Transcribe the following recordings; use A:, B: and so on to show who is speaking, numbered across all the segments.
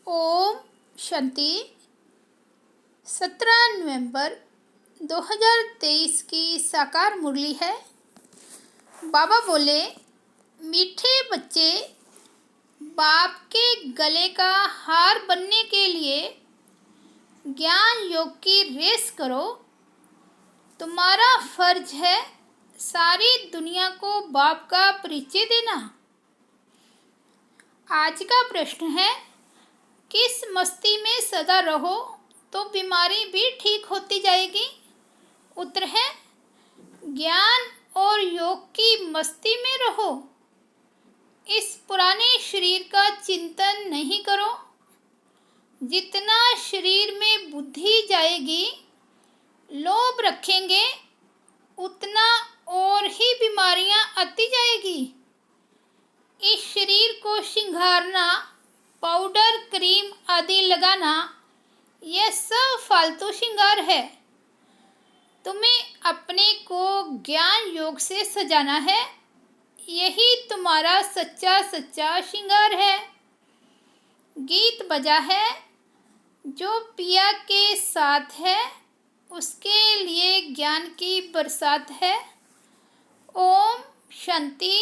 A: ओम शांति। 17 नवंबर 2023 की साकार मुरली है। बाबा बोले, मीठे बच्चे, बाप के गले का हार बनने के लिए ज्ञान योग की रेस करो। तुम्हारा फर्ज है सारी दुनिया को बाप का परिचय देना। आज का प्रश्न है, किस मस्ती में सदा रहो तो बीमारी भी ठीक होती जाएगी? उत्तर है, ज्ञान और योग की मस्ती में रहो। इस पुराने शरीर का चिंतन नहीं करो। जितना शरीर में बुद्धि जाएगी, लोभ रखेंगे, उतना और ही बीमारियां आती जाएगी। इस शरीर को श्रृंगारना, पाउडर, क्रीम आदि लगाना, यह सब फालतू श्रृंगार है। तुम्हें अपने को ज्ञान योग से सजाना है। यही तुम्हारा सच्चा श्रृंगार है। गीत बजा है, जो पिया के साथ है उसके लिए ज्ञान की बरसात है। ओम शांति।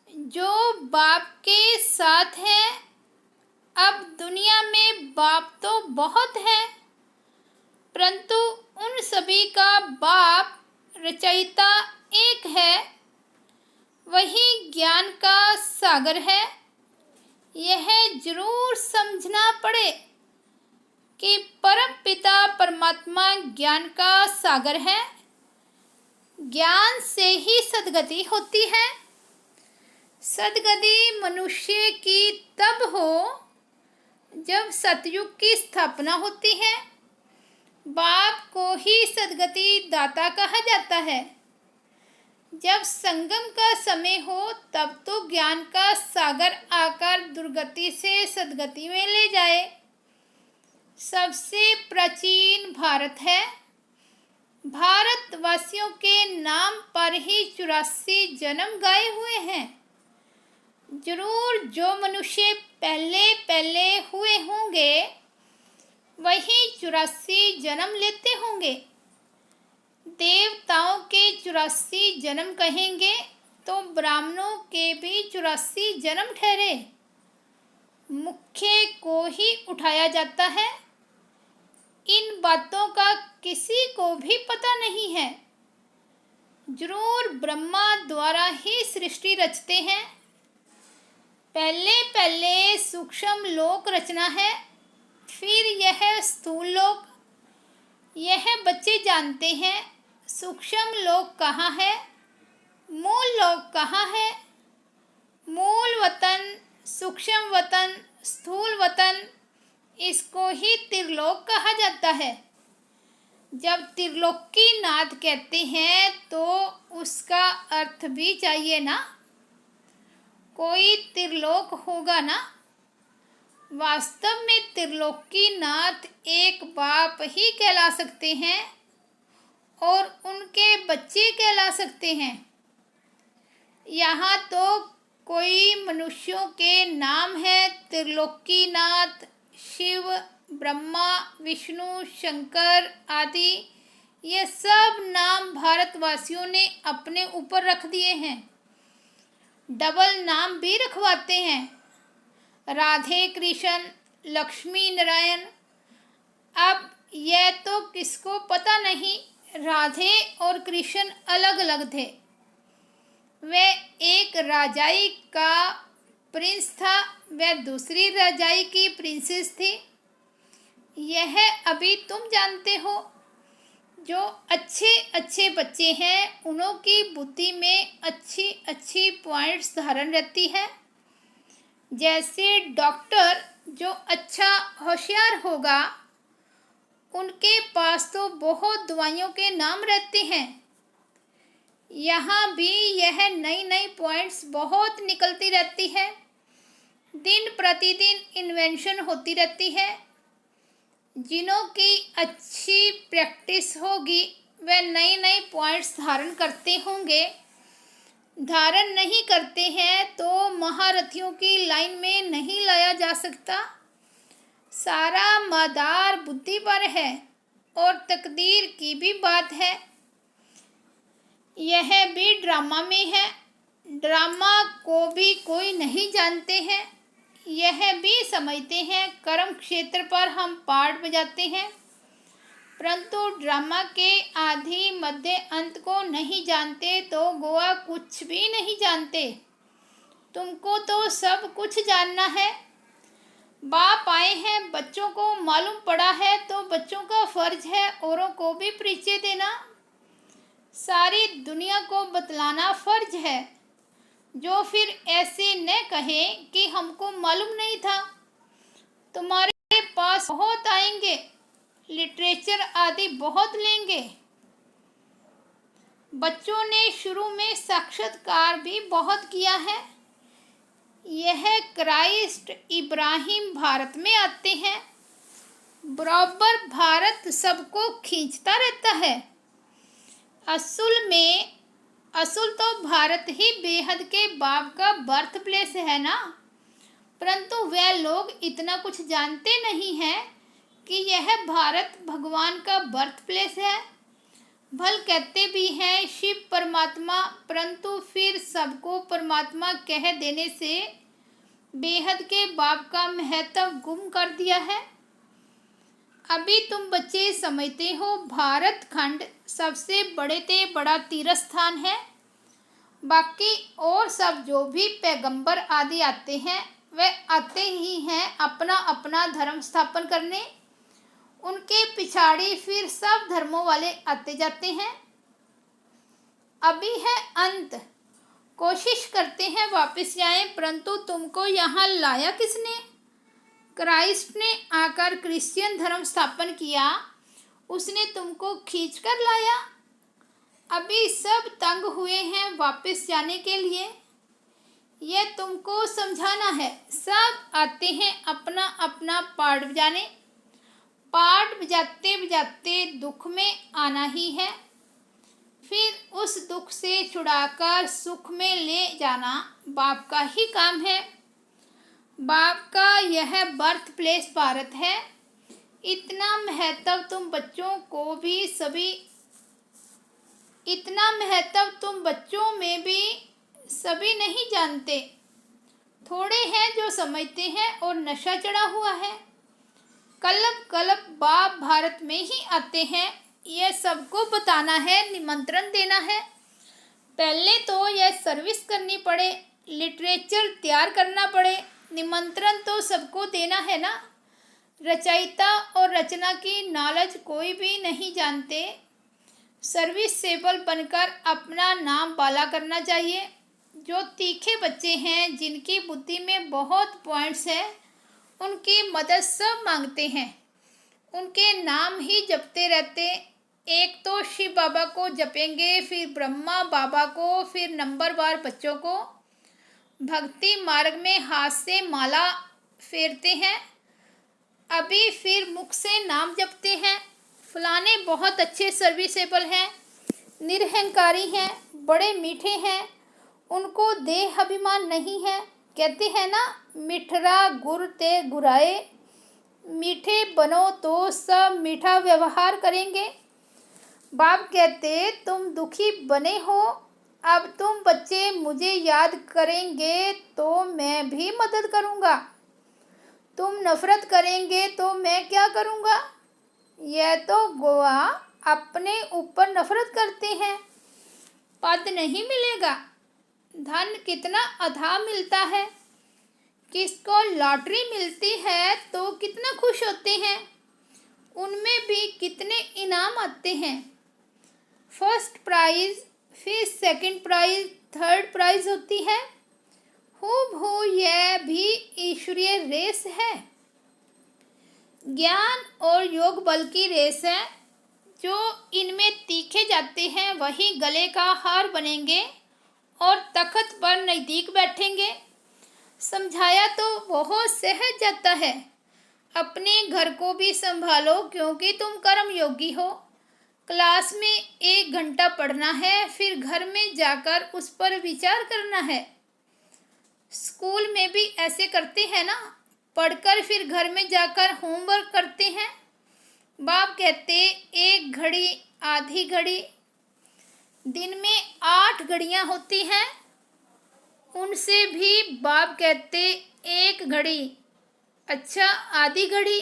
A: जो बाप के साथ है, अब दुनिया में बाप तो बहुत है, परंतु उन सभी का बाप रचयिता एक है, वही ज्ञान का सागर है। यह जरूर समझना पड़े कि परम पिता परमात्मा ज्ञान का सागर है। ज्ञान से ही सद्गति होती है। सद्गति मनुष्य की तब हो जब सतयुग की स्थापना होती है। बाप को ही सद्गति दाता कहा जाता है। जब संगम का समय हो तब तो ज्ञान का सागर आकर दुर्गति से सद्गति में ले जाए। सबसे प्राचीन भारत है। भारतवासियों के नाम पर ही 84 जन्म गाए हुए हैं। जरूर जो मनुष्य पहले पहले हुए होंगे वही 84 जन्म लेते होंगे। देवताओं के 84 जन्म कहेंगे तो ब्राह्मणों के भी 84 जन्म ठहरे। मुख्य को ही उठाया जाता है। इन बातों का किसी को भी पता नहीं है। जरूर ब्रह्मा द्वारा ही सृष्टि रचते हैं। पहले पहले सूक्ष्म लोक रचना है, फिर यह स्थूल लोक। यह बच्चे जानते हैं सूक्ष्म लोक कहाँ है, मूल लोक कहाँ है। मूल वतन, सूक्ष्म वतन, स्थूल वतन, इसको ही त्रिलोक कहा जाता है। जब त्रिलोकी नाथ कहते हैं तो उसका अर्थ भी चाहिए ना। कोई त्रिलोक होगा ना। वास्तव में त्रिलोकी नाथ एक बाप ही कहला सकते हैं और उनके बच्चे कहला सकते हैं। यहाँ तो कोई मनुष्यों के नाम है त्रिलोकी नाथ, शिव, ब्रह्मा, विष्णु, शंकर आदि। ये सब नाम भारतवासियों ने अपने ऊपर रख दिए हैं। डबल नाम भी रखवाते हैं, राधे कृष्ण, लक्ष्मी नारायण। अब यह तो किसको पता नहीं, राधे और कृष्ण अलग अलग थे। वह एक राजाई का प्रिंस था, वह दूसरी राजाई की प्रिंसेस थी। यह अभी तुम जानते हो। जो अच्छे अच्छे बच्चे हैं उन्हों की बुद्धि में अच्छी अच्छी पॉइंट्स धारण रहती है। जैसे डॉक्टर जो अच्छा होशियार होगा, उनके पास तो बहुत दवाइयों के नाम रहते हैं। यहाँ भी यह नई नई पॉइंट्स बहुत निकलती रहती है। दिन प्रतिदिन इन्वेंशन होती रहती है। जिन्हों की अच्छी प्रैक्टिस होगी वह नई नई पॉइंट्स धारण करते होंगे। धारण नहीं करते हैं तो महारथियों की लाइन में नहीं लाया जा सकता। सारा मदार बुद्धि पर है और तकदीर की भी बात है। यह भी ड्रामा में है। ड्रामा को भी कोई नहीं जानते हैं। यह भी समझते हैं कर्म क्षेत्र पर हम पार्ट बजाते हैं, परंतु ड्रामा के आदि मध्य अंत को नहीं जानते तो गोवा कुछ भी नहीं जानते। तुमको तो सब कुछ जानना है। बाप आए हैं, बच्चों को मालूम पड़ा है तो बच्चों का फर्ज है औरों को भी परिचय देना। सारी दुनिया को बतलाना फर्ज है। जो फिर ऐसे न कहे कि हमको मालूम नहीं था। तुम्हारे पास बहुत आएंगे, लिटरेचर आदि बहुत लेंगे। बच्चों ने शुरू में साक्षात्कार भी बहुत किया है। यह क्राइस्ट इब्राहिम भारत में आते हैं। बराबर भारत सबको खींचता रहता है। असल तो भारत ही बेहद के बाप का बर्थ प्लेस है ना, परंतु वह लोग इतना कुछ जानते नहीं हैं कि यह भारत भगवान का बर्थ प्लेस है। भल कहते भी हैं शिव परमात्मा, परंतु फिर सबको परमात्मा कह देने से बेहद के बाप का महत्व गुम कर दिया है। अभी तुम बच्चे समझते हो भारत खंड सबसे बड़े ते बड़ा तीर्थ स्थान है। बाकी और सब जो भी पैगंबर आदि आते हैं वह आते ही हैं अपना अपना धर्म स्थापन करने। उनके पिछाड़ी फिर सब धर्मों वाले आते जाते हैं। अभी है अंत। कोशिश करते हैं वापस जाएं, परंतु तुमको यहाँ लाया किसने? क्राइस्ट ने आकर क्रिश्चियन धर्म स्थापन किया। उसने तुमको खींच कर लाया। अभी सब तंग हुए हैं वापस जाने के लिए। यह तुमको समझाना है। सब आते हैं अपना अपना पार्ट बजाने। पार्ट बजाते बजाते दुख में आना ही है। फिर उस दुख से छुड़ाकर सुख में ले जाना बाप का ही काम है। बाप का यह बर्थ प्लेस भारत है। इतना महत्व तुम बच्चों में भी सभी नहीं जानते। थोड़े हैं जो समझते हैं और नशा चढ़ा हुआ है। कल्प कल्प बाप भारत में ही आते हैं। यह सबको बताना है, निमंत्रण देना है। पहले तो यह सर्विस करनी पड़े, लिटरेचर तैयार करना पड़े। निमंत्रण तो सबको देना है ना। रचयिता और रचना की नॉलेज कोई भी नहीं जानते। सर्विसेबल बनकर अपना नाम बाला करना चाहिए। जो तीखे बच्चे हैं, जिनकी बुद्धि में बहुत पॉइंट्स हैं, उनकी मदद सब मांगते हैं। उनके नाम ही जपते रहते। एक तो शिव बाबा को जपेंगे, फिर ब्रह्मा बाबा को, फिर नंबरवार बच्चों को। भक्ति मार्ग में हाथ से माला फेरते हैं। अभी फिर मुख से नाम जपते हैं। फलाने बहुत अच्छे सर्विसेबल हैं, निरहंकारी हैं, बड़े मीठे हैं, उनको देह अभिमान नहीं है। कहते हैं ना, मिठरा गुर ते गुराए। मीठे बनो तो सब मीठा व्यवहार करेंगे। बाप कहते तुम दुखी बने हो, अब तुम बच्चे मुझे याद करेंगे तो मैं भी मदद करूँगा। तुम नफरत करेंगे तो मैं क्या करूँगा? यह तो गोवा अपने ऊपर नफरत करते हैं। पद नहीं मिलेगा। धन कितना अधा मिलता है। किसको लॉटरी मिलती है तो कितना खुश होते हैं। उनमें भी कितने इनाम आते हैं। फर्स्ट प्राइज़, फिर सेकंड प्राइज़, थर्ड प्राइज़ होती है। हूबहू यह भी ईश्वरीय रेस है। ज्ञान और योग बल की रेस है। जो इनमें तीखे जाते हैं वही गले का हार बनेंगे और तख्त पर नज़दीक बैठेंगे। समझाया तो बहुत सहज जाता है। अपने घर को भी संभालो, क्योंकि तुम कर्म योगी हो। क्लास में 1 घंटा पढ़ना है, फिर घर में जाकर उस पर विचार करना है। स्कूल में भी ऐसे करते हैं ना। पढ़कर फिर घर में जाकर होमवर्क करते हैं। बाप कहते 1 घड़ी, आधी घड़ी। दिन में 8 घड़ियाँ होती हैं, उनसे भी बाप कहते 1 घड़ी, अच्छा आधी घड़ी।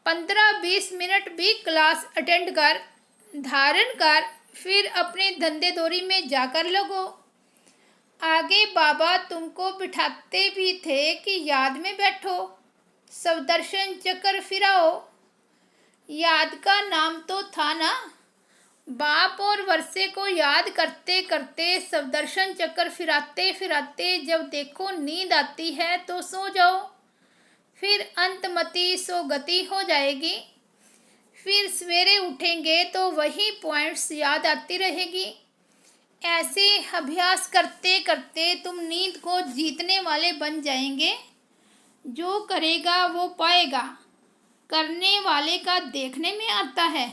A: 15-20 मिनट भी क्लास अटेंड कर, धारण कर, फिर अपने धंधे दोरी में जाकर लगो। आगे बाबा तुमको बिठाते भी थे कि याद में बैठो, सवदर्शन चक्कर फिराओ। याद का नाम तो था ना। बाप और वर्षे को याद करते करते, सवदर्शन चक्कर फिराते फिराते जब देखो नींद आती है तो सो जाओ, फिर अंतमति सो गति हो जाएगी। फिर सवेरे उठेंगे तो वही पॉइंट्स याद आती रहेगी। ऐसे अभ्यास करते करते तुम नींद को जीतने वाले बन जाएंगे। जो करेगा वो पाएगा, करने वाले का देखने में आता है,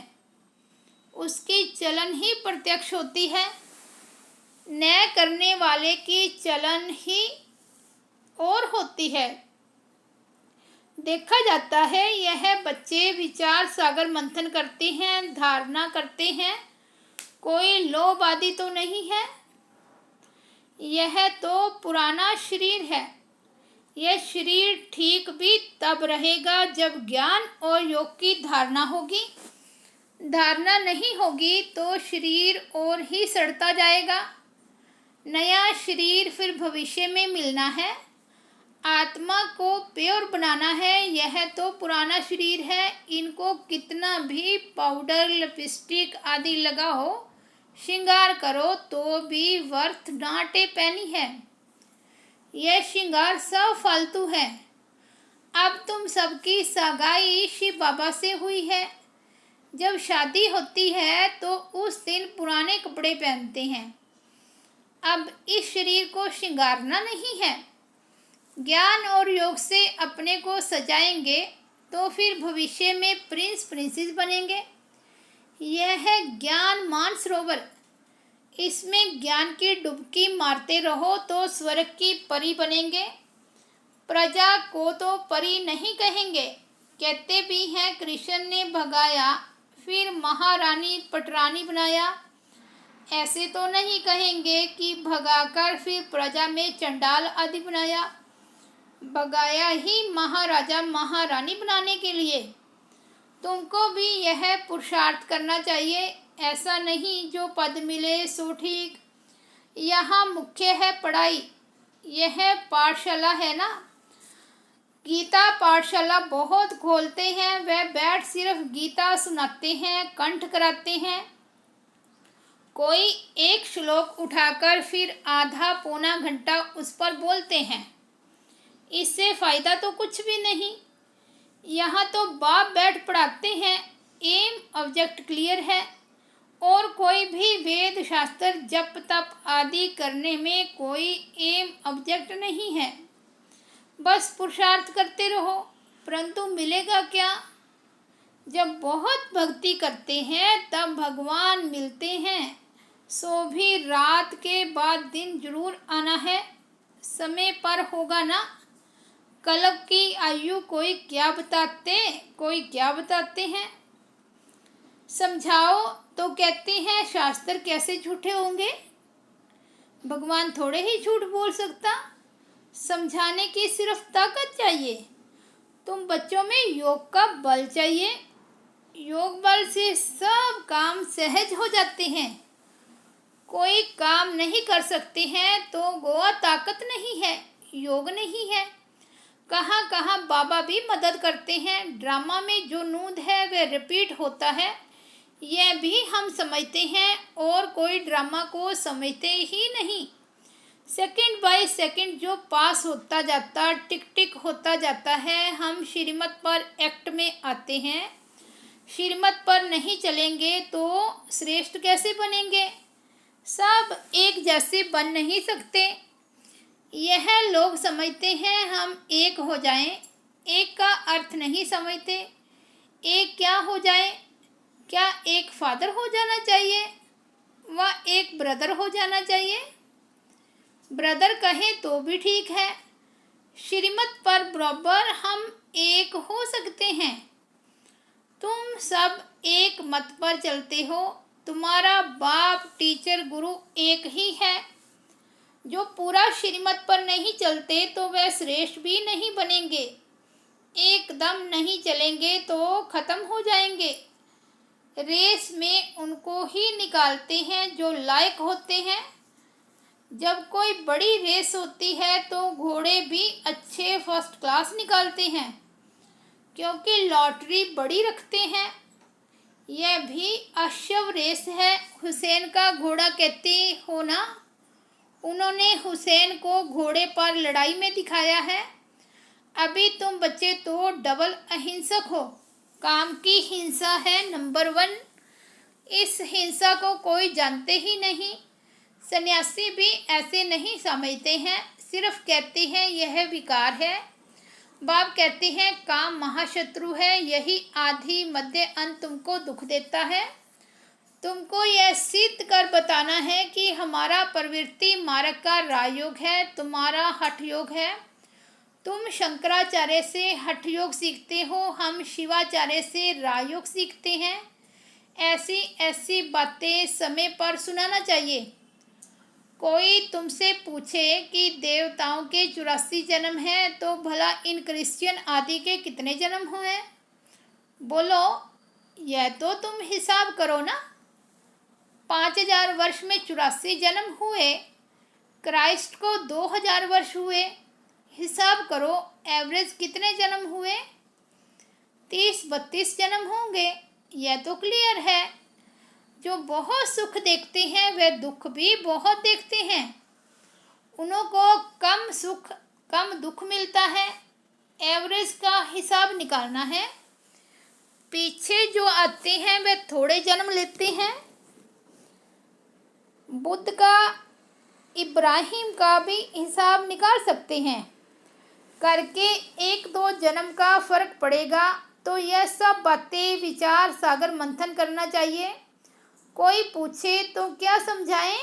A: उसकी चलन ही प्रत्यक्ष होती है। न करने वाले की चलन ही और होती है। देखा जाता है यह बच्चे विचार सागर मंथन करते हैं, धारणा करते हैं, कोई लोभ आदि तो नहीं है। यह तो पुराना शरीर है। यह शरीर ठीक भी तब रहेगा जब ज्ञान और योग की धारणा होगी। धारणा नहीं होगी तो शरीर और ही सड़ता जाएगा। नया शरीर फिर भविष्य में मिलना है। आत्मा को प्योर बनाना है। यह तो पुराना शरीर है। इनको कितना भी पाउडर, लिपस्टिक आदि लगाओ, श्रृंगार करो तो भी वर्थ नाटे पैनी है। यह श्रृंगार सब फालतू है। अब तुम सबकी सगाई शिव बाबा से हुई है। जब शादी होती है तो उस दिन पुराने कपड़े पहनते हैं। अब इस शरीर को श्रृंगारना नहीं है। ज्ञान और योग से अपने को सजाएंगे तो फिर भविष्य में प्रिंस प्रिंसेस बनेंगे। यह है ज्ञान मानसरोवर। इसमें ज्ञान की डुबकी मारते रहो तो स्वर्ग की परी बनेंगे। प्रजा को तो परी नहीं कहेंगे। कहते भी हैं कृष्ण ने भगाया फिर महारानी पटरानी बनाया। ऐसे तो नहीं कहेंगे कि भगाकर फिर प्रजा में चंडाल आदि बनाया। भगाया ही महाराजा महारानी बनाने के लिए। तुमको भी यह पुरुषार्थ करना चाहिए। ऐसा नहीं जो पद मिले सो ठीक। यहाँ मुख्य है पढ़ाई। यह पाठशाला है ना। गीता पाठशाला बहुत खोलते हैं। वह बैठ सिर्फ गीता सुनाते हैं, कंठ कराते हैं। कोई एक श्लोक उठाकर फिर आधा पौना घंटा उस पर बोलते हैं। इससे फायदा तो कुछ भी नहीं। यहाँ तो बाप बैठ पढ़ाते हैं। एम ऑब्जेक्ट क्लियर है। और कोई भी वेद शास्त्र जप तप आदि करने में कोई एम ऑब्जेक्ट नहीं है। बस पुरुषार्थ करते रहो। परंतु मिलेगा क्या? जब बहुत भक्ति करते हैं तब भगवान मिलते हैं। सो भी रात के बाद दिन जरूर आना है। समय पर होगा ना। कल्प की आयु कोई क्या बताते हैं। समझाओ तो कहते हैं शास्त्र कैसे झूठे होंगे। भगवान थोड़े ही झूठ बोल सकता। समझाने की सिर्फ ताकत चाहिए। तुम बच्चों में योग का बल चाहिए। योग बल से सब काम सहज हो जाते हैं। कोई काम नहीं कर सकते हैं तो गोवा ताकत नहीं है, योग नहीं है। कहाँ कहाँ बाबा भी मदद करते हैं। ड्रामा में जो नूद है वह रिपीट होता है, यह भी हम समझते हैं और कोई ड्रामा को समझते ही नहीं। सेकंड बाय सेकंड जो पास होता जाता, टिक टिक होता जाता है। हम श्रीमत पर एक्ट में आते हैं। श्रीमत पर नहीं चलेंगे तो श्रेष्ठ कैसे बनेंगे। सब एक जैसे बन नहीं सकते। यह लोग समझते हैं हम एक हो जाएं। एक का अर्थ नहीं समझते। एक क्या हो जाए? क्या एक फादर हो जाना चाहिए व एक ब्रदर हो जाना चाहिए? ब्रदर कहें तो भी ठीक है। श्रीमत पर बराबर हम एक हो सकते हैं। तुम सब एक मत पर चलते हो। तुम्हारा बाप टीचर गुरु एक ही है। जो पूरा श्रीमत पर नहीं चलते तो वह श्रेष्ठ भी नहीं बनेंगे। एकदम नहीं चलेंगे तो खत्म हो जाएंगे। रेस में उनको ही निकालते हैं जो लायक होते हैं। जब कोई बड़ी रेस होती है तो घोड़े भी अच्छे फर्स्ट क्लास निकालते हैं, क्योंकि लॉटरी बड़ी रखते हैं। यह भी अश्व रेस है। हुसैन का घोड़ा कहते हो ना, उन्होंने हुसैन को घोड़े पर लड़ाई में दिखाया है। अभी तुम बच्चे तो डबल अहिंसक हो। काम की हिंसा है नंबर 1। इस हिंसा को कोई जानते ही नहीं। सन्यासी भी ऐसे नहीं समझते हैं, सिर्फ कहते हैं यह विकार है। बाप कहते हैं काम महाशत्रु है, यही आदि मध्य अंत तुमको दुख देता है। तुमको यह सिद्ध कर बताना है कि हमारा प्रवृत्ति मार्ग का राजयोग है, तुम्हारा हठ योग है। तुम शंकराचार्य से हठ योग सीखते हो, हम शिवाचार्य से राजयोग सीखते हैं। ऐसी ऐसी बातें समय पर सुनाना चाहिए। कोई तुमसे पूछे कि देवताओं के 84 जन्म हैं, तो भला इन क्रिश्चियन आदि के कितने जन्म हुए? बोलो, यह तो तुम हिसाब करो ना। 5000 वर्ष में 84 जन्म हुए, क्राइस्ट को 2000 वर्ष हुए। हिसाब करो एवरेज कितने जन्म हुए? 30-32 जन्म होंगे। यह तो क्लियर है। जो बहुत सुख देखते हैं वे दुख भी बहुत देखते हैं। उनको कम सुख कम दुख मिलता है। एवरेज का हिसाब निकालना है। पीछे जो आते हैं वे थोड़े जन्म लेते हैं। बुद्ध का, इब्राहिम का भी हिसाब निकाल सकते हैं करके। 1-2 जन्म का फर्क पड़ेगा। तो यह सब बातें विचार सागर मंथन करना चाहिए। कोई पूछे तो क्या समझाएं?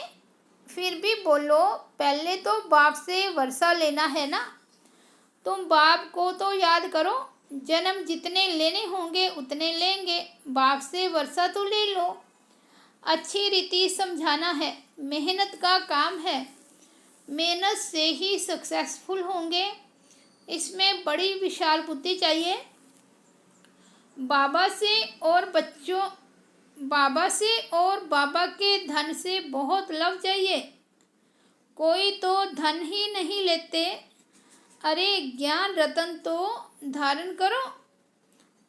A: फिर भी बोलो, पहले तो बाप से वर्षा लेना है ना। तुम बाप को तो याद करो। जन्म जितने लेने होंगे उतने लेंगे। बाप से वर्षा तो ले लो। अच्छी रीति समझाना है। मेहनत का काम है। मेहनत से ही सक्सेसफुल होंगे। इसमें बड़ी विशाल बुद्धि चाहिए। बाबा से और बाबा के धन से बहुत लव चाहिए। कोई तो धन ही नहीं लेते। अरे ज्ञान रतन तो धारण करो।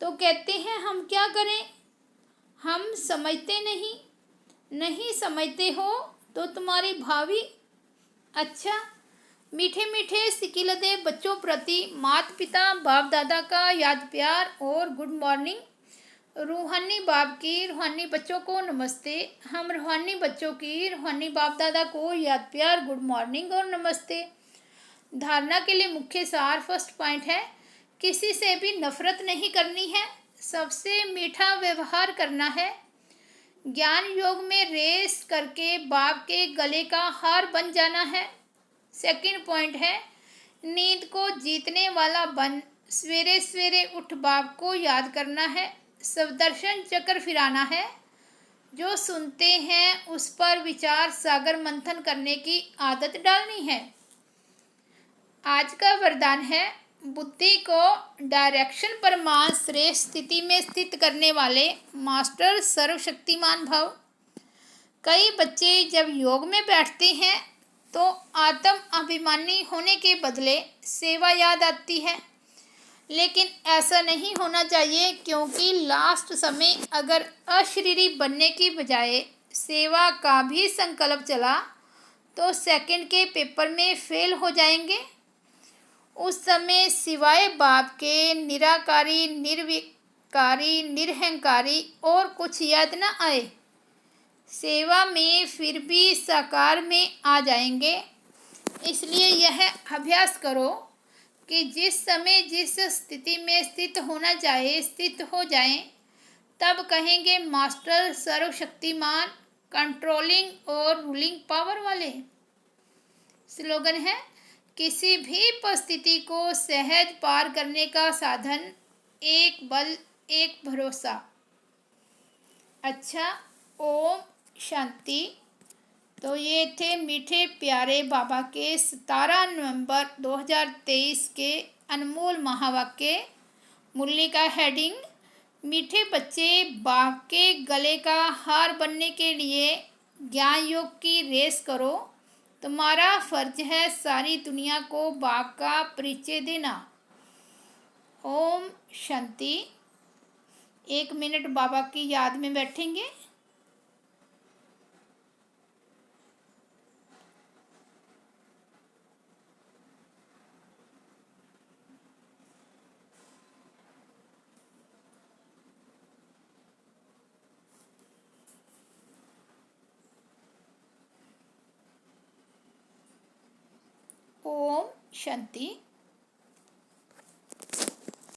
A: तो कहते हैं हम क्या करें? हम समझते नहीं समझते हो तो तुम्हारी भावी। अच्छा, मीठे मीठे सिकिलदे बच्चों प्रति माता पिता बाप दादा का याद प्यार और गुड मॉर्निंग। रूहानी बाप की रूहानी बच्चों को नमस्ते। हम रूहानी बच्चों की रूहानी बाप दादा को याद प्यार, गुड मॉर्निंग और नमस्ते। धारणा के लिए मुख्य सार फर्स्ट पॉइंट है, किसी से भी नफरत नहीं करनी है, सबसे मीठा व्यवहार करना है। ज्ञान योग में रेस करके बाप के गले का हार बन जाना है। सेकंड पॉइंट है, नींद को जीतने वाला बन सवेरे सवेरे उठ बाप को याद करना है। सवदर्शन चक्र फिराना है। जो सुनते हैं उस पर विचार सागर मंथन करने की आदत डालनी है। आज का वरदान है, बुद्धि को डायरेक्शन पर श्रेष्ठ स्थिति में स्थित करने वाले मास्टर सर्वशक्तिमान भव। कई बच्चे जब योग में बैठते हैं तो आत्म अभिमानी होने के बदले सेवा याद आती है। लेकिन ऐसा नहीं होना चाहिए, क्योंकि लास्ट समय अगर अशरीरी बनने की बजाय सेवा का भी संकल्प चला तो सेकंड के पेपर में फेल हो जाएंगे। उस समय सिवाय बाप के निराकारी, निर्विकारी, निरहंकारी और कुछ याद न आए। सेवा में फिर भी साकार में आ जाएंगे। इसलिए यह अभ्यास करो कि जिस समय जिस स्थिति में स्थित होना चाहे स्थित हो जाएं। तब कहेंगे मास्टर सर्वशक्तिमान, कंट्रोलिंग और रूलिंग पावर वाले। स्लोगन है, किसी भी परिस्थिति को सहज पार करने का साधन, एक बल, एक भरोसा। अच्छा, ओम शांति। तो ये थे मीठे प्यारे बाबा के 17 नवंबर 2023 के अनमोल महावाक्य। मुरली का हेडिंग, मीठे बच्चे, बाघ के गले का हार बनने के लिए ज्ञान योग की रेस करो। तुम्हारा फर्ज है सारी दुनिया को बाघ का परिचय देना। ओम शांति। 1 मिनट बाबा की याद में बैठेंगे। ओम शांति।